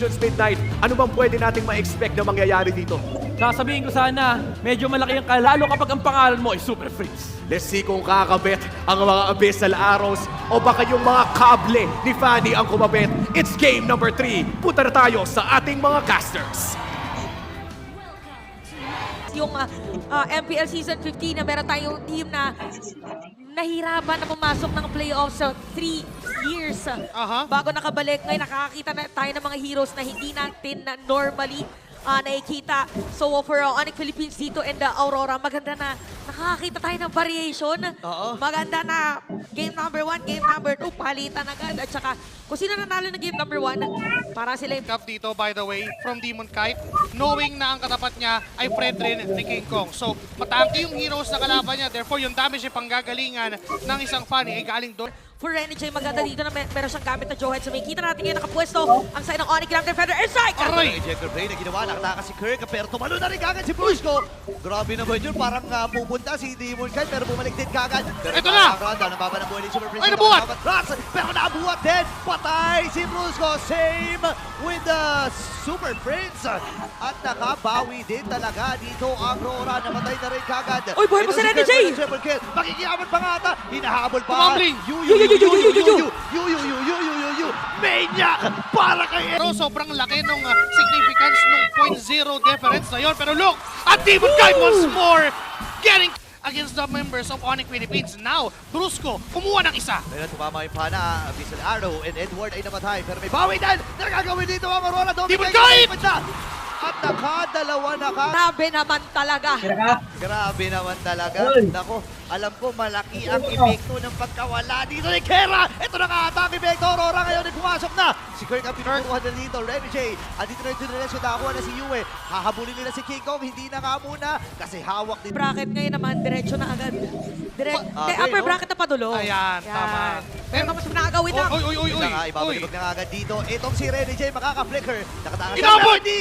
Midnight, ano bang pwede nating ma-expect na mangyayari dito? Sasabihin ko sana, medyo malaki ang lalo kapag ang pangalan mo ay Super Freaks. Let's see kung kakabet ang mga Abyssal Arrows o baka yung mga kable ni Fanny ang kumabet. It's game number 3. Punta na tayo sa ating mga casters. Yung MPL Season 15 na meron tayong team na nahirapan na pumasok ng playoffs sa 3 years bago nakabalik. Ngayon nakakakita na tayo ng mga heroes na hindi natin na normally nakikita. So for Onyx Philippines dito and the Aurora, maganda na nakakakita tayo ng variation. Maganda na game number 1, game number 2, palitan agad. At saka kung sino nanalo na game number 1, para sila yung Cup dito, by the way, from Demon Kite, knowing na ang katapat niya ay friend rin ni King Kong. So, matangki yung heroes na kalaban niya. Therefore, yung damage ay panggagalingan ng isang Fanny ay galing doon. for Renny maganda dito na meron siyang gamit na Jowhead. So may kita natin ngayon nakapwesto ang side ng Onyx Grand Defender. Airstrike! Aray! Ejector Play na ginawa, nakatakas si Kirk, pero tumalo na rin kagad si Brusco. Grabe naman yun, parang pupunta si Demon Kite, pero bumalik din kagad. Pero ito na! Nababa ng buhay ni Super Prince. Ay, nabuhat! Pero nabuhat din! Patay si Brusco! Same with the Super Prince. At nakabawi din talaga dito ang Aurora. Namatay na rin kagad. Uy, buhay pa si Renny J! Makikiaman pa nga ata. Hinahabol pa. Tumambling! Maniac! Para kay Pero sobrang laki nung significance nung 0.0 difference na yun. Pero look, at Demon Kite once more getting against the members of Onyx Philippines. Now, Brusco, kumuha ng isa. Pero tumama yung pana, Abyssal Arrow, and Edward ay namatay. Pero may bawi din! Nagagawin dito ang Aurora. Demon Kite! At nakadalawa na ka. Grabe naman talaga. Grabe naman talaga. Nako, alam ko malaki ang epekto ng pagkawala dito ni Kera. Ito na nga atake epekto. Aurora ngayon ay pumasok na. Si Kirk ang pinupuruhan na dito. Renny J. Andito na yung Tunelesco. Nakakuha na si Yue. Hahabulin nila si King Kong. Hindi na nga muna kasi hawak din. Bracket ngayon naman, diretso na agad. okay, Upper no? bracket na padulo. Ayan, tama. Pero mas nakagawin na. Uy! Ito na nga, ibabalibag na nga agad dito. Itong si Renny J. makaka-flicker. Nakatakas siya. Inabot! Pero hindi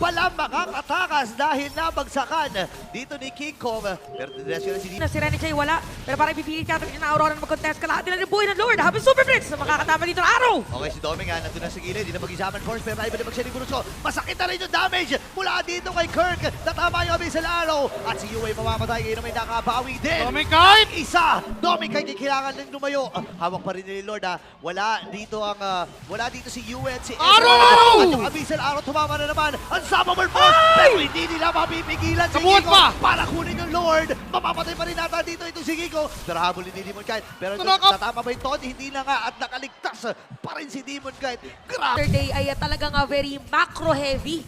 pala makakatakas dahil nabagsakan dito ni King Kong. Pero Tunelesco na si Dito. Si Renny J wala. Pero parang pipilit yata na Aurora na mag-contest. Kalahat nila ni Buhay ng Lord. Habang Super Prince na makakatama dito ng araw. Okay, si Domi nga, nandun na sa gilid, hindi na mag-isaman force, pero naibalik siya ni Brusco. Masakit na rin yung damage mula dito kay Kirk. Natama yung Abyssal Arrow. At si Yue mamamatay, ngayon may nakabawi din. Demon Kite! Isa! Domi Kite, kailangan din lumayo. Hawak pa rin ni Lord ha. Wala dito si Yue at si Edward. Arrow! At yung Abyssal Arrow tumama na naman. Unstoppable force, pero hindi nila mapipigilan si Kabuhat Kiko pa! para kunin yung Lord. Mamamatay pa rin nata dito itong si Kiko. Pero habulin ni Demon Kite. Pero Tunakap! tatama ba yung Tony? Hindi na nga at nakaligtas pa rin si Demon Kite. Grabe! Yesterday ay talagang very macro-heavy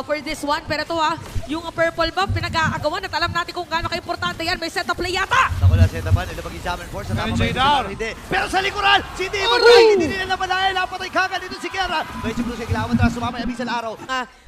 for this one. Pero ito yung purple buff, pinag-aagawan at alam natin kung gaano ka-importante yan. May set-up play yata! Ako na set naman, ito mag-examine force. Natama ba Jay yung down. Hindi. Pero sa likuran, si Demon Kite, hindi nila namanaya. Napatay kagad dito si Kera. May si Bruce, kailangan matras, sumama yung Abyssal Arrow.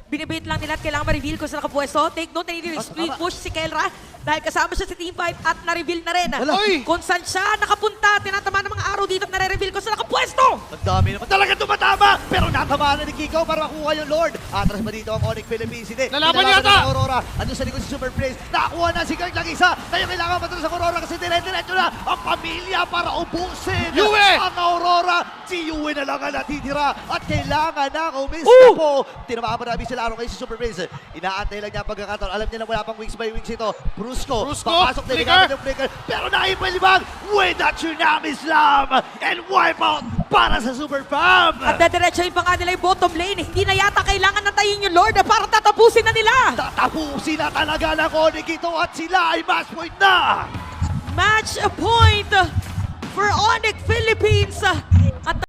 Binibait lang nila at kailangan ma-reveal kung saan nakapwesto. Take note, na split push si Kelra dahil kasama siya sa team fight at na-reveal na rin. Uy! Kung saan siya nakapunta, tinatama ng mga araw dito at nare-reveal kung saan nakapwesto. Ang dami naman talaga tumatama. Pero natama na ni Kiko para makuha yung Lord. Atras ba dito ang Onyx Philippines? Hindi. Lalaban Pinalaban yata! ng Aurora. Ando sa likod si Super Prince. Nakakuha na si Kirk lang isa. Kaya kailangan matras sa Aurora kasi dire-diretso na ang pamilya para ubusin Yue! ang Aurora. Si Yue na lang ang natitira at kailangan na umista po. Tinamaan pa namin sila araw kay si Super Prince. Inaantay lang niya ang pagkakataon. Alam niya na wala pang wings by wings ito. Brusco. Papasok din flicker! yung flicker. Pero naipalibag with the Tsunami Slam and wipe out para sa Super Fam. At nadiretsoin pa nga nila yung bottom lane. Hindi na yata kailangan natayin yung Lord para tatapusin na nila. Tatapusin na talaga ng Onyx ito at sila ay match point na. Match point for Onyx Philippines.